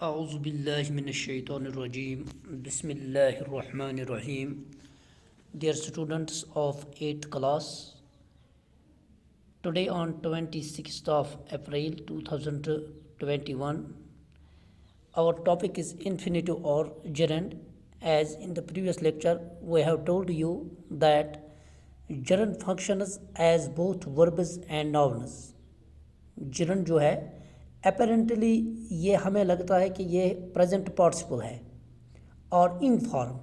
A'udzubillahiminash-shaytanir-rajim. Bismillahir-rahmanir-rahim. Dear students of 8th class, today on 26th of April 2021, our topic is infinitive or gerund. As in the previous lecture, we have told you that gerund functions as both verbs and nouns. gerund जो है apparently ये हमें लगता है कि ये present participle है और इंग फॉर्म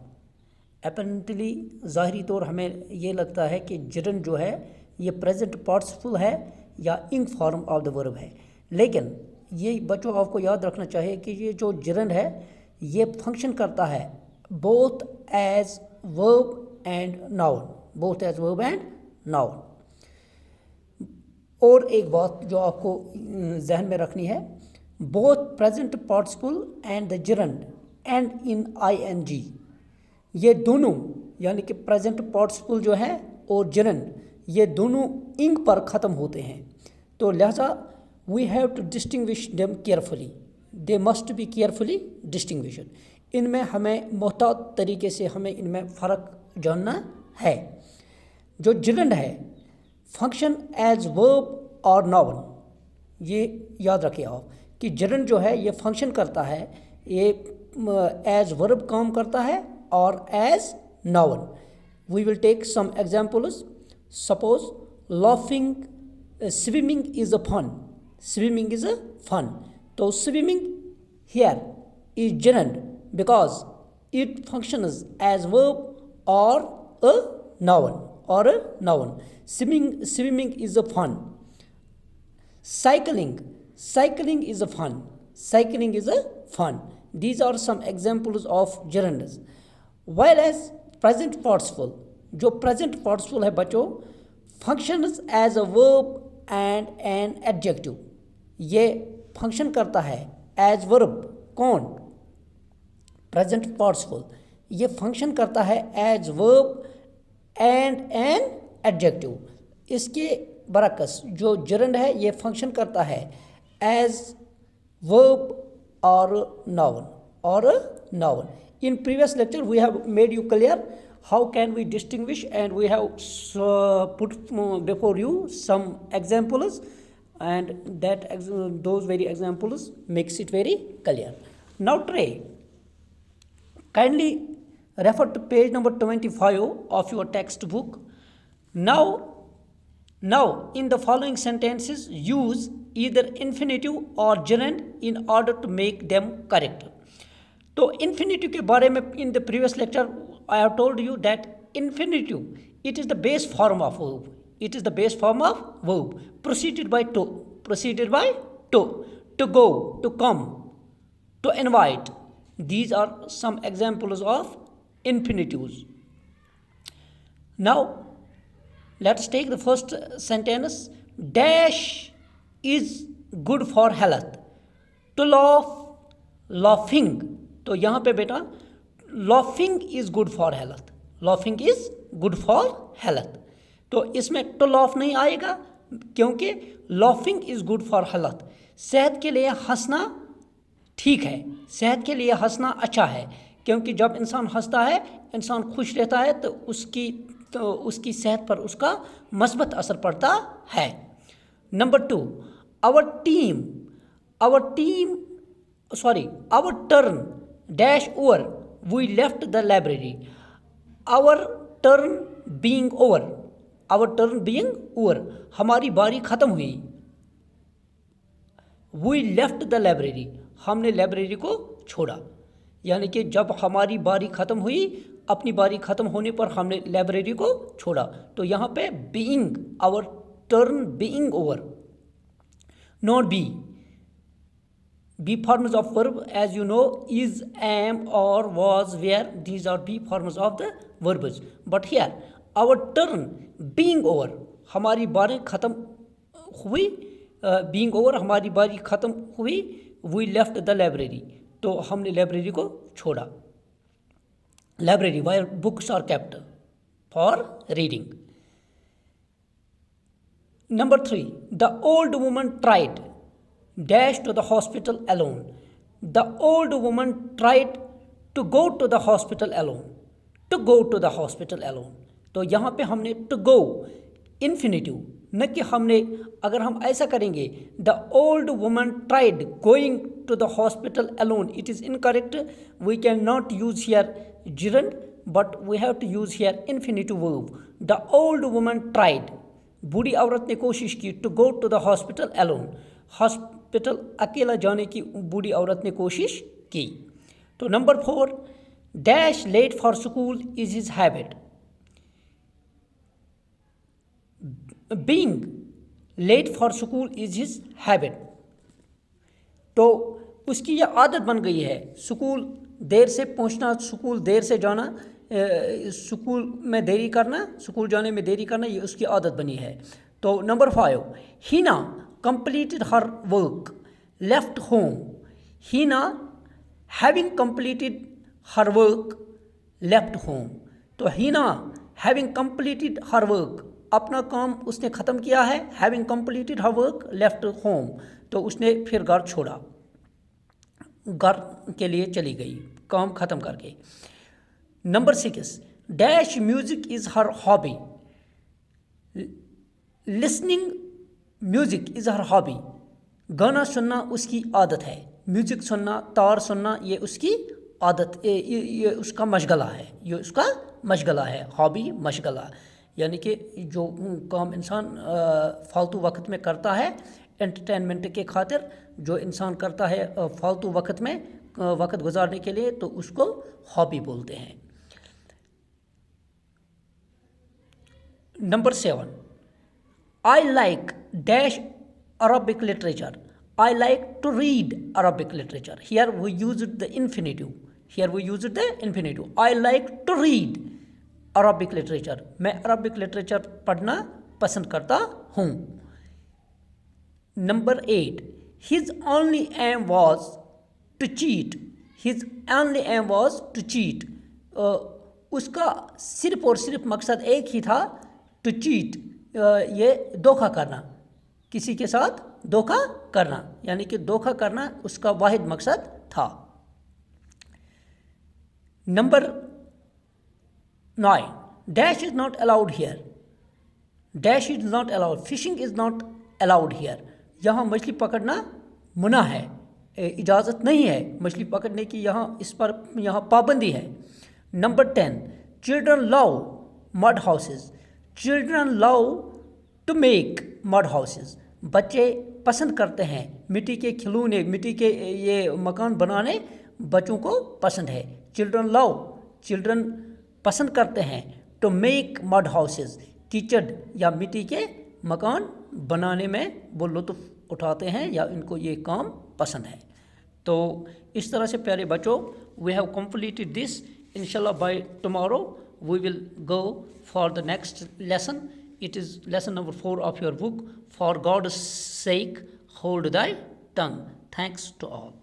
अपेरेंटली ज़ाहरी तौर हमें ये लगता है कि gerund जो है ये प्रेजेंट पार्टिसिपल है या इंग फॉर्म ऑफ द वर्ब है। लेकिन ये बच्चों आपको याद रखना चाहिए कि ये जो gerund है ये फंक्शन करता है both as verb and noun. और एक बात जो आपको जहन में रखनी है, both present participle and the gerund and in ing, ये दोनों यानी कि प्रेजेंट पार्टिसिपल जो है और gerund ये दोनों इंग पर ख़त्म होते हैं। तो लिहाजा we have to distinguish them carefully, they must be carefully distinguished. इनमें हमें मोहतात तरीके से हमें इनमें फ़र्क जानना है। जो gerund है फंक्शन एज वर्ब और नाउन, ये याद रखिए आप कि gerund जो है ये फंक्शन करता है, ये एज वर्ब काम करता है और as noun. We will take some examples. Suppose laughing, swimming is a fun, swimming is a fun. तो swimming here is gerund because it functions as verb और a noun. Swimming is a fun. Cycling is a fun. These are some examples of gerunds. While as present participle, जो present participle है बच्चों, functions as a verb and an adjective. ये function करता है as verb। कौन? present participle ये function करता है as verb and an adjective. इसके बरक्स जो gerund है ये फंक्शन करता है एज वर्ब और noun. In previous lecture we have made you clear how can we distinguish and we have put before you some examples and that those very examples makes it very clear. Now ट्रे kindly refer to page number 25 of your textbook. Now, in the following sentences, use either infinitive or gerund in order to make them correct. तो infinitive के बारे में in the previous lecture I have told you that infinitive it is the base form of verb. It is the base form of verb preceded by to, to go, to come, to invite. These are some examples of infinitives. Now let's take the first sentence. Dash is good for health. To laughing, तो यहाँ पे बेटा laughing is good for health। तो इसमें to laugh नहीं आएगा क्योंकि laughing is good for health। सेहत के लिए हंसना ठीक है, सेहत के लिए हंसना अच्छा है, क्योंकि जब इंसान हंसता है इंसान खुश रहता है तो उसकी सेहत पर उसका मस्बत असर पड़ता है। Number 2, our turn dash over, we left the library. Our turn being over, हमारी बारी ख़त्म हुई। वी लेफ्ट द लाइब्रेरी, हमने लाइब्रेरी को छोड़ा। यानी कि जब हमारी बारी ख़त्म हुई, अपनी बारी ख़त्म होने पर हमने लाइब्रेरी को छोड़ा। तो यहाँ पे being, our turn being over. Not be forms of verb as you know is, am और was, were, these are be forms of the verbs. But here our turn being over, हमारी बारी ख़त्म हुई, बीइंग ओवर हमारी बारी ख़त्म हुई। We left the library, तो हमने लाइब्रेरी को छोड़ा। Library where books are kept for reading. Number 3, the old woman tried dash to the hospital alone. The old woman tried to go to the hospital alone, to go to the hospital alone. तो यहाँ पे हमने to go infinitive, न कि हमने, अगर हम ऐसा करेंगे the old woman tried going to the hospital alone, it is incorrect, we can not use here gerund but we have to use here infinitive verb. The old woman tried, बूढ़ी औरत ने कोशिश की, to go to the hospital alone, hospital अकेला जाने की बूढ़ी औरत ने कोशिश की। तो number 4, dash late for school is his habit, being late for school is his habit. तो उसकी यह आदत बन गई है, स्कूल देर से पहुंचना, स्कूल देर से जाना, स्कूल में देरी करना, स्कूल जाने में देरी करना, ये उसकी आदत बनी है। तो number 5, Heena completed her work left home, Heena having completed her work left home. तो Heena having completed her work, अपना काम उसने ख़त्म किया है, having completed her work left home, तो उसने फिर घर छोड़ा, घर के लिए चली गई काम ख़त्म करके। Number 6, dash music is her hobby, listening music is her hobby, गाना सुनना उसकी आदत है, म्यूजिक सुनना, तार सुनना, ये उसकी आदत, ये उसका मशगला है, ये उसका मशगला है, हॉबी मशगला, यानी कि जो काम इंसान फालतू वक्त में करता है एंटरटेनमेंट के खातिर, जो इंसान करता है फालतू वक्त में वक्त गुजारने के लिए, तो उसको हॉबी बोलते हैं। Number 7, I like dash Arabic literature, I like to read Arabic literature, here we used the infinitive, here we used the infinitive, I like to read Arabic literature, मैं अरबिक लिटरेचर पढ़ना पसंद करता हूँ। Number 8, his only aim was to cheat, his only aim was to cheat, उसका सिर्फ और सिर्फ मकसद एक ही था, to cheat, ये धोखा करना, किसी के साथ धोखा करना, यानी कि धोखा करना उसका वाहिद मकसद था। Number 9, dash is not allowed here, dash is not allowed, fishing is not allowed here, यहाँ मछली पकड़ना मुना है, इजाज़त नहीं है मछली पकड़ने की, यहाँ इस पर यहाँ पाबंदी है। Number 10, children love mud houses, children love to make mud houses, बच्चे पसंद करते हैं मिट्टी के खिलौने, मिट्टी के ये मकान बनाने बच्चों को पसंद है। चिल्ड्रन लव, चिल्ड्रन पसंद करते हैं, टू मेक मड हाउसेज, कीचड़ या मिट्टी के मकान बनाने में वो लुत्फ़ उठाते हैं या इनको ये काम पसंद है। तो इस तरह से प्यारे बच्चों, वी हैव कंप्लीटेड दिस, इंशाल्लाह by tomorrow we will go for the next lesson. It is lesson number 4 of your book. For God's sake, hold thy tongue. Thanks to all.